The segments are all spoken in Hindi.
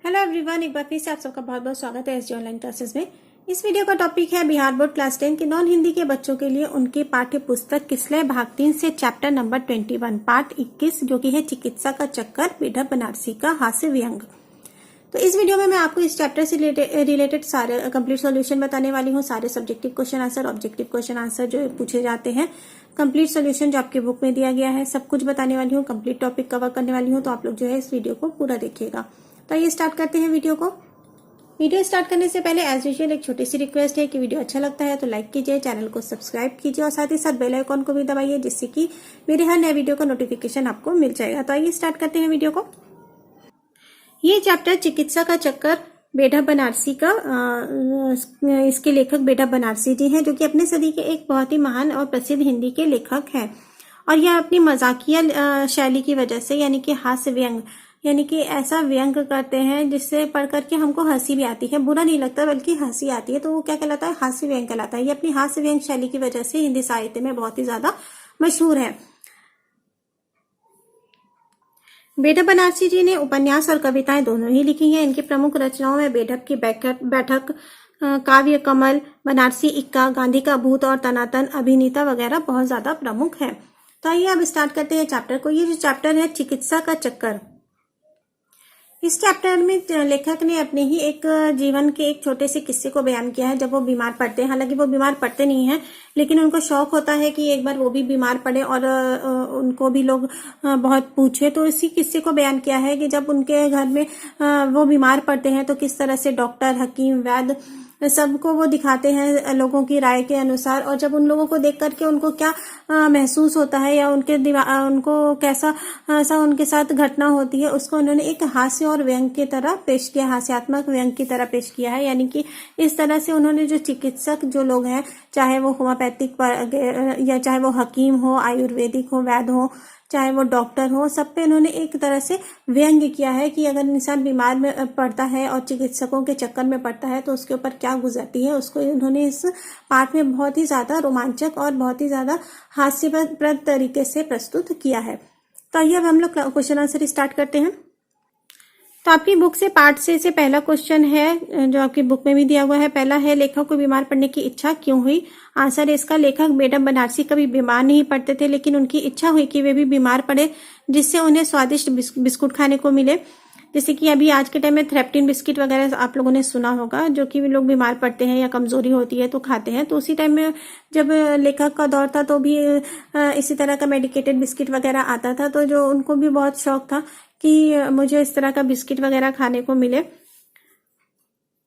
हेलो एवरीवन, एक बार फिर से आप सबका बहुत बहुत स्वागत है एसजी ऑनलाइन क्लासेस में। इस वीडियो का टॉपिक है बिहार बोर्ड क्लास 10 के नॉन हिंदी के बच्चों के लिए उनकी पाठ्य पुस्तक किसलय भाग 3 से चैप्टर नंबर 21 पार्ट 21 जो कि है चिकित्सा का चक्कर बेढप बनारसी का हास्य व्यंग। तो इस वीडियो में मैं आपको इस चैप्टर से रिलेटेड सारे कंप्लीट सॉल्यूशन बताने वाली हूँ। सारे subjective question answer, objective question answer जो पूछे जाते हैं, कंप्लीट सॉल्यूशन जो आपके बुक में दिया गया है, सब कुछ बताने वाली हूँ। कंप्लीट टॉपिक कवर करने वाली हूँ, तो आप लोग जो है इस वीडियो को पूरा देखिएगा। तो आइए स्टार्ट करते हैं वीडियो को। वीडियो स्टार्ट करने से पहले एज यूजुअल एक छोटी सी रिक्वेस्ट है कि वीडियो अच्छा लगता है तो लाइक कीजिए, चैनल को सब्सक्राइब कीजिए और साथ ही साथ बेल आइकॉन को भी दबाइए, जिससे कि मेरे हर नए वीडियो का नोटिफिकेशन आपको मिल जाएगा। तो आइए स्टार्ट करते हैं वीडियो को। ये चैप्टर चिकित्सा का चक्कर बेढप बनारसी का इसके लेखक बेढप बनारसी जी हैं, जो कि अपने सदी के एक बहुत ही महान और प्रसिद्ध हिंदी के लेखक हैं। और यह अपनी मजाकिया शैली की वजह से, यानी कि हास्य व्यंग, यानी कि ऐसा व्यंग करते हैं जिससे पढ़ करके हमको हंसी भी आती है, बुरा नहीं लगता बल्कि हंसी आती है, तो वो क्या कहलाता है? हास्य व्यंग कहलाता है। ये अपनी हास्य व्यंग शैली की वजह से हिंदी साहित्य में बहुत ही ज्यादा मशहूर है। बेढप बनारसी जी ने उपन्यास और कविताएं दोनों ही लिखी हैं। इनकी प्रमुख रचनाओं में बेढप की बैठक, काव्य कमल, बनारसी इक्का, गांधी का भूत और तनातन, अभिनीता वगैरह बहुत ज्यादा प्रमुख है। तो आइए अब स्टार्ट करते हैं चैप्टर को। ये जो चैप्टर है चिकित्सा का चक्कर, इस चैप्टर में लेखक ने अपने ही एक जीवन के एक छोटे से किस्से को बयान किया है जब वो बीमार पड़ते हैं। हालांकि वो बीमार पड़ते नहीं हैं, लेकिन उनको शौक होता है कि एक बार वो भी बीमार पड़े और उनको भी लोग बहुत पूछे। तो इसी किस्से को बयान किया है कि जब उनके घर में वो बीमार पड़ते हैं तो किस तरह से डॉक्टर, हकीम, वैद्य सबको वो दिखाते हैं लोगों की राय के अनुसार, और जब उन लोगों को देख करके उनको क्या महसूस होता है या उनको कैसा सा उनके साथ घटना होती है, उसको उन्होंने एक हास्य और व्यंग की तरह पेश किया, हास्यात्मक व्यंग की तरह पेश किया है। यानी कि इस तरह से उन्होंने जो चिकित्सक जो लोग हैं, चाहे वो होम्योपैथिक या चाहे वो हकीम हो, आयुर्वेदिक हो, वैद्य हो, चाहे वो डॉक्टर हो, सब पे उन्होंने एक तरह से व्यंग्य किया है कि अगर इंसान बीमार में पड़ता है और चिकित्सकों के चक्कर में पड़ता है तो उसके ऊपर क्या गुजरती है, उसको उन्होंने इस पाठ में बहुत ही ज्यादा रोमांचक और बहुत ही ज्यादा हास्यप्रद तरीके से प्रस्तुत किया है। तो आइए अब हम लोग क्वेश्चन आंसर स्टार्ट करते हैं। तो आपकी बुक से पार्ट से पहला क्वेश्चन है जो आपकी बुक में भी दिया हुआ है। पहला है, लेखक को बीमार पड़ने की इच्छा क्यों हुई? आंसर है इसका, लेखक बेढप बनारसी कभी बीमार नहीं पड़ते थे, लेकिन उनकी इच्छा हुई कि वे भी बीमार पड़े, जिससे उन्हें स्वादिष्ट बिस्कुट खाने को मिले। जैसे कि अभी आज के टाइम में थ्रेप्टिन बिस्किट वगैरह आप लोगों ने सुना होगा, जो कि लोग बीमार पड़ते हैं या कमजोरी होती है तो खाते हैं। तो उसी टाइम में जब लेखक का दौर था तो भी इसी तरह का मेडिकेटेड बिस्किट वगैरह आता था, तो जो उनको भी बहुत शौक था कि मुझे इस तरह का बिस्किट वगैरह खाने को मिले,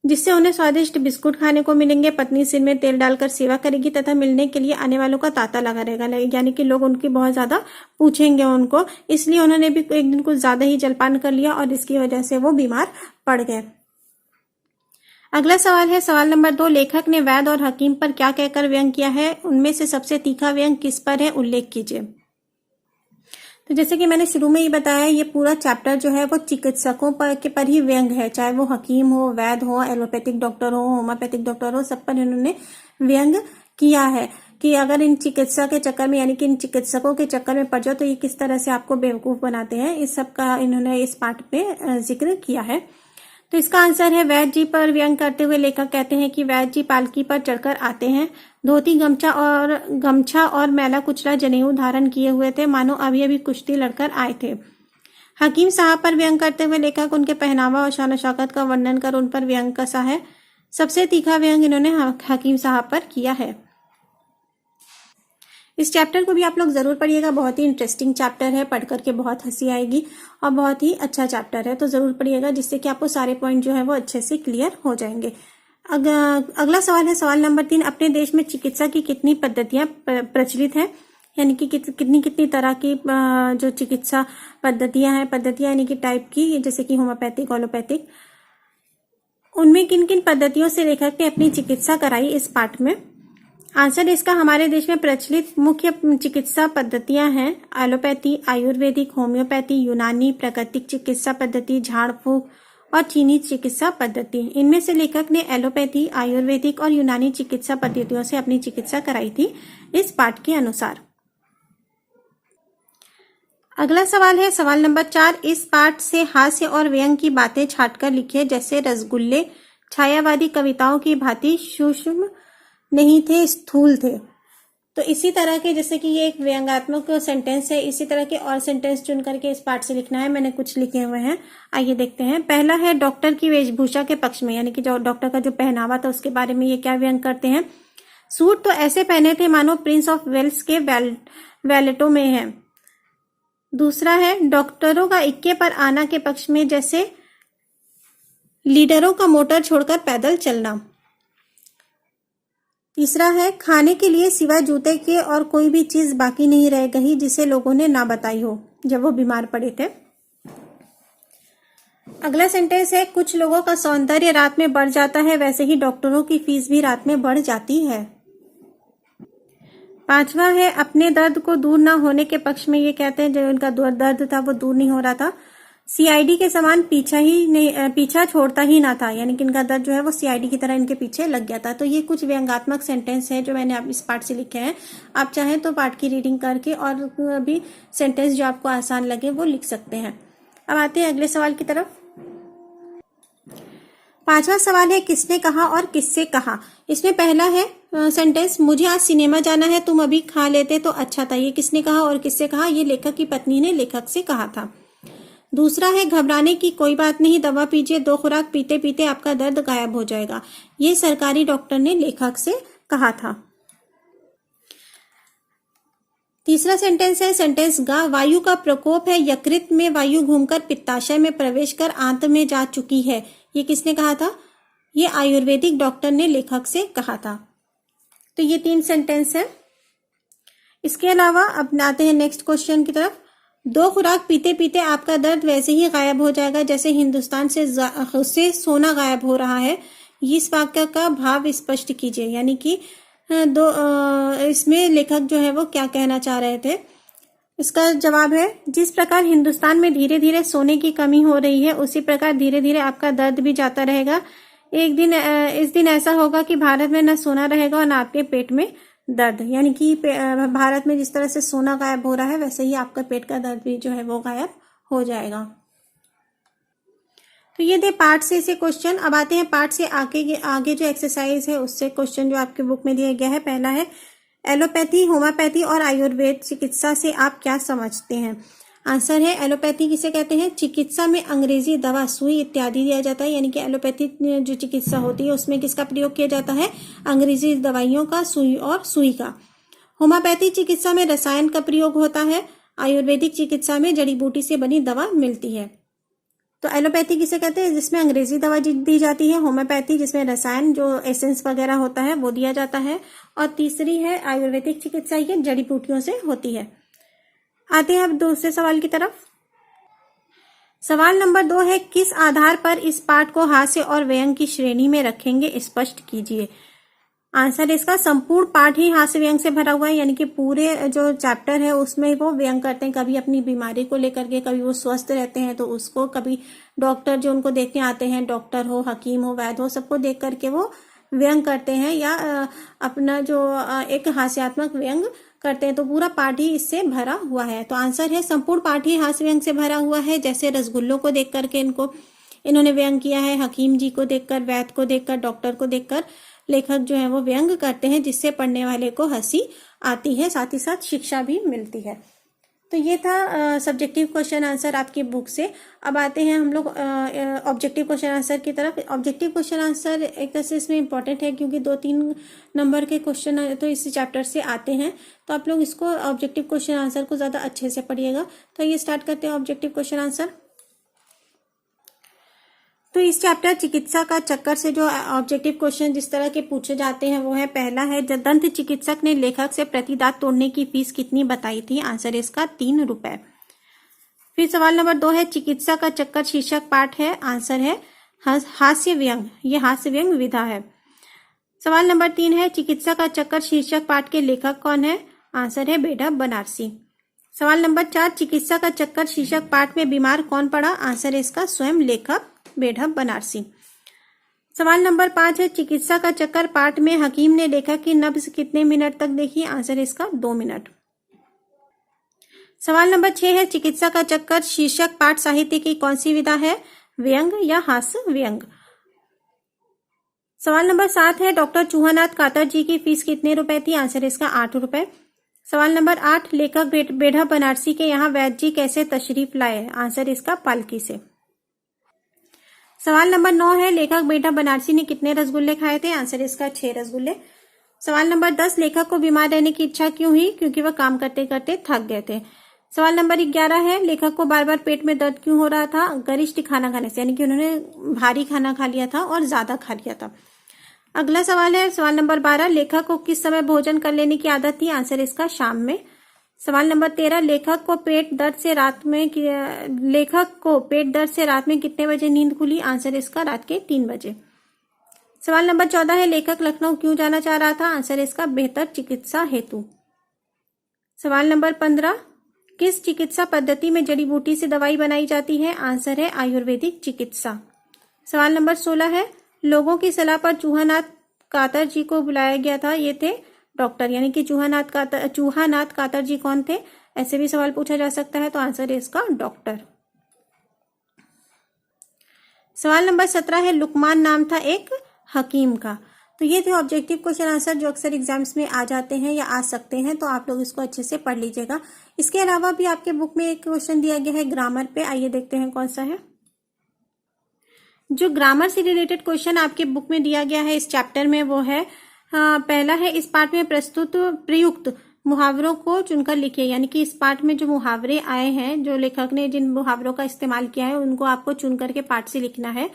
जिससे उन्हें स्वादिष्ट बिस्कुट खाने को मिलेंगे। पत्नी सिर में तेल डालकर सेवा करेगी तथा मिलने के लिए आने वालों का तांता लगा रहेगा, यानी कि लोग उनकी बहुत ज्यादा पूछेंगे उनको, इसलिए उन्होंने भी एक दिन कुछ ज्यादा ही जलपान कर लिया और इसकी वजह से वो बीमार पड़ गए। अगला सवाल है सवाल नंबर 2, लेखक ने वैद्य और हकीम पर क्या कहकर व्यंग किया है? उनमें से सबसे तीखा व्यंग किस पर है, उल्लेख कीजिए। तो जैसे कि मैंने शुरू में ही बताया, ये पूरा चैप्टर जो है वो चिकित्सकों पर ही व्यंग है, चाहे वो हकीम हो, वैद्य हो, एलोपैथिक डॉक्टर हो, होम्योपैथिक डॉक्टर हो, सब पर इन्होंने व्यंग किया है कि अगर इन चिकित्सा के चक्कर में, यानी कि इन चिकित्सकों के चक्कर में पड़ जाओ तो ये किस तरह से आपको बेवकूफ बनाते हैं। इस सब का इन्होंने इस पाठ पे जिक्र किया है। तो इसका आंसर है, वैद्य जी पर व्यंग करते हुए लेखक कहते हैं कि वैद्य जी पालकी पर चढ़कर आते हैं, धोती गमछा और मैला कुचला जनेऊ धारण किए हुए थे, मानो अभी अभी कुश्ती लड़कर आए थे। हकीम साहब पर व्यंग करते हुए लेखक उनके पहनावा और शान शौकत का वर्णन कर उन पर व्यंग कसा है। सबसे तीखा व्यंग इन्होंने हकीम साहब पर किया है। इस चैप्टर को भी आप लोग जरूर पढ़िएगा, बहुत ही इंटरेस्टिंग चैप्टर है, पढ़ करके बहुत हंसी आएगी और बहुत ही अच्छा चैप्टर है, तो जरूर पढ़िएगा, जिससे कि आपको सारे पॉइंट जो है वो अच्छे से क्लियर हो जाएंगे। अगला सवाल है सवाल नंबर 3, अपने देश में चिकित्सा की कितनी पद्धतियां प्रचलित हैं? यानी कि कितनी तरह की जो चिकित्सा पद्धतियां यानी कि टाइप की, जैसे कि होम्योपैथिक, एलोपैथिक, उनमें किन किन पद्धतियों से लेखक ने अपनी चिकित्सा कराई इस पाठ में? आंसर इसका, हमारे देश में प्रचलित मुख्य चिकित्सा पद्धतियां हैं एलोपैथी, आयुर्वेदिक, होम्योपैथी, यूनानी, प्राकृतिक चिकित्सा पद्धति, झाड़ फूंक और चीनी चिकित्सा पद्धति। इनमें से लेखक ने एलोपैथी, आयुर्वेदिक और यूनानी चिकित्सा पद्धतियों से अपनी चिकित्सा कराई थी इस पाठ के अनुसार। अगला सवाल है सवाल नंबर 4, इस पाठ से हास्य और व्यंग की बातें छांटकर लिखिए, जैसे रसगुल्ले छायावादी कविताओं की भांति सूक्ष्म नहीं थे, स्थूल थे। तो इसी तरह के, जैसे कि ये एक व्यंग्यात्मक सेंटेंस है, इसी तरह के और सेंटेंस चुन करके इस पाठ से लिखना है। मैंने कुछ लिखे हुए हैं, आइए देखते हैं। पहला है डॉक्टर की वेशभूषा के पक्ष में, यानी कि जो डॉक्टर का जो पहनावा था उसके बारे में ये क्या व्यंग करते हैं। सूट तो ऐसे पहने थे मानो प्रिंस ऑफ वेल्स के वैलेटों में है। दूसरा है डॉक्टरों का इक्के पर आना के पक्ष में, जैसे लीडरों का मोटर छोड़कर पैदल चलना। तीसरा है खाने के लिए सिवाय जूते के और कोई भी चीज बाकी नहीं रह गई जिसे लोगों ने ना बताई हो जब वो बीमार पड़े थे। अगला सेंटेंस है कुछ लोगों का सौंदर्य रात में बढ़ जाता है, वैसे ही डॉक्टरों की फीस भी रात में बढ़ जाती है। पांचवा है अपने दर्द को दूर ना होने के पक्ष में, ये कहते हैं जो उनका दर्द था वो दूर नहीं हो रहा था, सीआईडी के समान पीछा छोड़ता ही ना था, यानी कि इनका दर्द जो है वो सीआईडी की तरह इनके पीछे लग गया था। तो ये कुछ व्यंग्यात्मक सेंटेंस है जो मैंने इस पाठ से लिखे हैं। आप चाहें तो पाठ की रीडिंग करके और भी सेंटेंस जो आपको आसान लगे वो लिख सकते हैं। अब आते हैं अगले सवाल की तरफ। पांचवा सवाल है किसने कहा और किससे कहा। इसमें पहला है सेंटेंस मुझे आज सिनेमा जाना है, तुम अभी खा लेते तो अच्छा था। ये किसने कहा और किससे कहा, ये लेखक की पत्नी ने लेखक से कहा था। दूसरा है घबराने की कोई बात नहीं, दवा पीजिए, 2 खुराक पीते पीते आपका दर्द गायब हो जाएगा। ये सरकारी डॉक्टर ने लेखक से कहा था। तीसरा सेंटेंस है सेंटेंस गा, वायु का प्रकोप है, यकृत में वायु घूमकर पित्ताशय में प्रवेश कर आंत में जा चुकी है। ये किसने कहा था, ये आयुर्वेदिक डॉक्टर ने लेखक से कहा था। तो ये 3 सेंटेंस है। इसके अलावा अब आते हैं नेक्स्ट क्वेश्चन की तरफ। 2 खुराक पीते पीते आपका दर्द वैसे ही गायब हो जाएगा जैसे हिंदुस्तान से सोना गायब हो रहा है। इस वाक्य का भाव स्पष्ट कीजिए, यानी कि इसमें लेखक जो है वो क्या कहना चाह रहे थे। इसका जवाब है जिस प्रकार हिंदुस्तान में धीरे धीरे सोने की कमी हो रही है, उसी प्रकार धीरे धीरे आपका दर्द भी जाता रहेगा। एक दिन इस दिन ऐसा होगा कि भारत में न सोना रहेगा और न आपके पेट में दर्द, यानी कि भारत में जिस तरह से सोना गायब हो रहा है वैसे ही आपका पेट का दर्द भी जो है वो गायब हो जाएगा। तो ये थे पार्ट से इसे क्वेश्चन। अब आते हैं पार्ट से आगे जो एक्सरसाइज है उससे क्वेश्चन जो आपके बुक में दिया गया है। पहला है एलोपैथी, होम्योपैथी और आयुर्वेद चिकित्सा से आप क्या समझते हैं। आंसर है एलोपैथी किसे कहते हैं, चिकित्सा में अंग्रेजी दवा, सुई इत्यादि दिया जाता है, यानी कि एलोपैथी जो चिकित्सा होती है उसमें किसका प्रयोग किया जाता है, अंग्रेजी दवाइयों का, सुई और सुई का। होम्योपैथी चिकित्सा में रसायन का प्रयोग होता है, आयुर्वेदिक चिकित्सा में जड़ी बूटी से बनी दवा मिलती है। तो एलोपैथी किसे कहते हैं, जिसमें अंग्रेजी दवा दी जाती है, होम्योपैथी जिसमें रसायन जो एसेंस वगैरह होता है वो दिया जाता है, और तीसरी है आयुर्वेदिक चिकित्सा, ये जड़ी बूटियों से होती है। आते हैं अब दूसरे सवाल की तरफ। सवाल नंबर 2 है किस आधार पर इस पाठ को हास्य और व्यंग की श्रेणी में रखेंगे, स्पष्ट कीजिए। आंसर इसका संपूर्ण पाठ ही हास्य व्यंग से भरा हुआ है, यानी कि पूरे जो चैप्टर है उसमें वो व्यंग करते हैं, कभी अपनी बीमारी को लेकर के, कभी वो स्वस्थ रहते हैं तो उसको, कभी डॉक्टर जो उनको देखने आते हैं, डॉक्टर हो, हकीम हो, वैद्य हो, सबको देख करके वो व्यंग करते हैं या अपना जो एक हास्यात्मक व्यंग करते हैं। तो पूरा पाठ ही इससे भरा हुआ है। तो आंसर है संपूर्ण पाठ ही हास्य व्यंग से भरा हुआ है। जैसे रसगुल्लों को देख करके इन्होंने व्यंग किया है, हकीम जी को देखकर, वैद्य को देखकर, डॉक्टर को देखकर लेखक जो है वो व्यंग करते हैं, जिससे पढ़ने वाले को हंसी आती है, साथ ही साथ शिक्षा भी मिलती है। तो ये था सब्जेक्टिव क्वेश्चन आंसर आपकी बुक से। अब आते हैं हम लोग ऑब्जेक्टिव क्वेश्चन आंसर की तरफ। ऑब्जेक्टिव क्वेश्चन आंसर एक तरह से इसमें इंपॉर्टेंट है क्योंकि 2-3 नंबर के क्वेश्चन तो इस चैप्टर से आते हैं, तो आप लोग इसको ऑब्जेक्टिव क्वेश्चन आंसर को ज़्यादा अच्छे से पढ़िएगा। तो ये स्टार्ट करते हैं ऑब्जेक्टिव क्वेश्चन आंसर। तो इस चैप्टर चिकित्सा का चक्कर से जो ऑब्जेक्टिव क्वेश्चन जिस तरह के पूछे जाते हैं वो है, पहला है दंत चिकित्सक ने लेखक से प्रति दांत तोड़ने की फीस कितनी बताई थी। आंसर इसका 3 रुपए। फिर सवाल नंबर 2 है चिकित्सा का चक्कर शीर्षक पाठ है। आंसर है हास्य व्यंग, ये हास्य व्यंग विधा है। सवाल नंबर 3 है चिकित्सा का चक्कर शीर्षक पाठ के लेखक कौन है। आंसर है बेढप बनारसी। सवाल नंबर 4 चिकित्सा का चक्कर शीर्षक पाठ में बीमार कौन पड़ा। आंसर है इसका स्वयं लेखक बेढप बनारसी। सवाल नंबर 5 है चिकित्सा का चक्कर पाठ में हकीम ने लेखक की नब्ज कितने मिनट तक देखी। आंसर है इसका 2 मिनट। सवाल नंबर 6 है चिकित्सा का चक्कर शीर्षक पाठ साहित्य की कौन सी विधा है, व्यंग या हास्य व्यंग। सवाल नंबर 7 है डॉक्टर चूहानाथ कातर जी की फीस कितने रुपए थी, आंसर इसका 8 रुपए। सवाल नंबर 8 लेखक बेढ़ा बनारसी के यहाँ वैद्य जी कैसे तशरीफ लाए, आंसर इसका पालकी से। सवाल नंबर 9 है लेखक बेढ़ा बनारसी ने कितने रसगुल्ले खाए थे, आंसर इसका 6 रसगुल्ले। सवाल नंबर 10 लेखक को बीमार रहने की इच्छा क्यों हुई, क्योंकि वह काम करते करते थक गए थे। सवाल नंबर 11 है लेखक को बार बार पेट में दर्द क्यों हो रहा था, गरिष्ठ खाना खाने से, यानी कि उन्होंने भारी खाना खा लिया था और ज्यादा खा लिया था। अगला सवाल है सवाल नंबर 12 लेखक को किस समय भोजन कर लेने की आदत थी, आंसर इसका शाम में। सवाल नंबर 13 लेखक को पेट दर्द से रात में कितने बजे नींद खुली, आंसर इसका रात के 3 बजे। सवाल नंबर 14 है लेखक लखनऊ क्यों जाना चाह रहा था, आंसर इसका बेहतर चिकित्सा हेतु। सवाल नंबर 15 किस चिकित्सा पद्धति में जड़ी बूटी से दवाई बनाई जाती है, आंसर है आयुर्वेदिक चिकित्सा। सवाल नंबर 16 है लोगों की सलाह पर चूहानाथ कातर जी को बुलाया गया था, ये थे डॉक्टर, यानी कि चूहानाथ कातर जी कौन थे, ऐसे भी सवाल पूछा जा सकता है, तो आंसर है इसका डॉक्टर। सवाल नंबर 17 है लुकमान नाम था एक हकीम का। तो ये थे ऑब्जेक्टिव क्वेश्चन आंसर जो अक्सर एग्जाम्स में आ जाते हैं या आ सकते हैं, तो आप लोग इसको अच्छे से पढ़ लीजिएगा। इसके अलावा भी आपके बुक में एक क्वेश्चन दिया गया है ग्रामर पे, आइए देखते हैं कौन सा है। जो ग्रामर से रिलेटेड क्वेश्चन आपके बुक में दिया गया है इस चैप्टर में वो है पहला है इस पाठ में प्रस्तुत प्रयुक्त मुहावरों को चुनकर लिखिए, यानी कि इस पाठ में जो मुहावरे आए हैं, जो लेखक ने जिन मुहावरों का इस्तेमाल किया है उनको आपको चुन करके पाठ से लिखना है।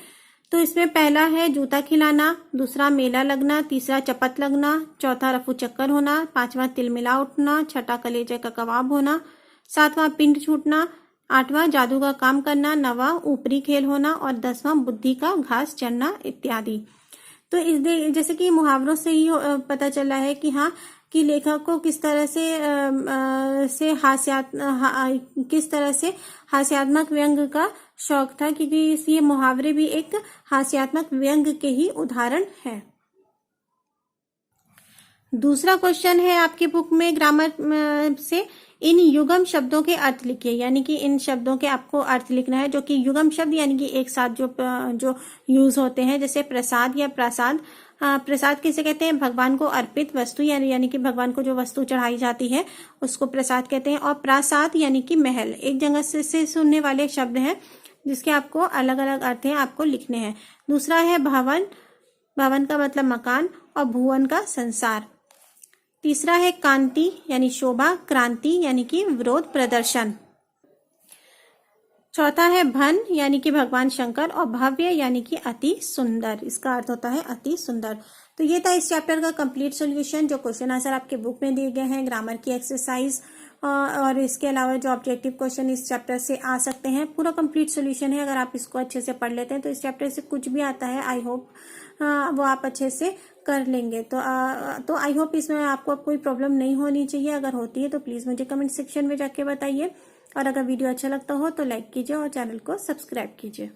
तो इसमें पहला है जूता खिलाना, दूसरा मेला लगना, तीसरा चपत लगना, चौथा रफू चक्कर होना, पांचवा तिलमिला उठना, छठा कलेजे का कबाब होना, सातवां पिंड छूटना, आठवां जादू का काम करना, नवा ऊपरी खेल होना और 10वां बुद्धि का घास चढ़ना इत्यादि। तो इस जैसे कि मुहावरों से ही पता चला है कि हाँ कि लेखक को किस तरह से हास्यात्मक व्यंग का शौक था, क्योंकि ये मुहावरे भी एक हास्यात्मक व्यंग के ही उदाहरण है। दूसरा क्वेश्चन है आपके बुक में ग्रामर से इन युगम शब्दों के अर्थ लिखिए, यानी कि इन शब्दों के आपको अर्थ लिखना है, जो कि युगम शब्द यानी कि एक साथ जो यूज होते हैं, जैसे प्रसाद या प्रसाद। प्रसाद किसे कहते हैं, भगवान को अर्पित वस्तु, यानी कि भगवान को जो वस्तु चढ़ाई जाती है उसको प्रसाद कहते हैं। और प्रासाद यानी कि महल, एक जगह से सुनने वाले शब्द हैं जिसके आपको अलग अलग अर्थ हैं, आपको लिखने हैं। दूसरा है भवन, भवन का मतलब मकान, और भुवन का संसार। तीसरा है कांति यानी शोभा, क्रांति यानी कि विरोध प्रदर्शन। चौथा है भन यानी कि भगवान शंकर, और भव्य यानी कि अति सुंदर, इसका अर्थ होता है अति सुंदर। तो ये था इस चैप्टर का कंप्लीट सॉल्यूशन, जो क्वेश्चन आंसर आपके बुक में दिए गए हैं, ग्रामर की एक्सरसाइज और इसके अलावा जो ऑब्जेक्टिव क्वेश्चन इस चैप्टर से आ सकते हैं, पूरा कंप्लीट सॉल्यूशन है। अगर आप इसको अच्छे से पढ़ लेते हैं तो इस चैप्टर से कुछ भी आता है, आई होप वो आप अच्छे से कर लेंगे। तो आई होप इसमें आपको कोई प्रॉब्लम नहीं होनी चाहिए। अगर होती है तो प्लीज मुझे कमेंट सेक्शन में जाके बताइए, और अगर वीडियो अच्छा लगता हो तो लाइक कीजिए और चैनल को सब्सक्राइब कीजिए।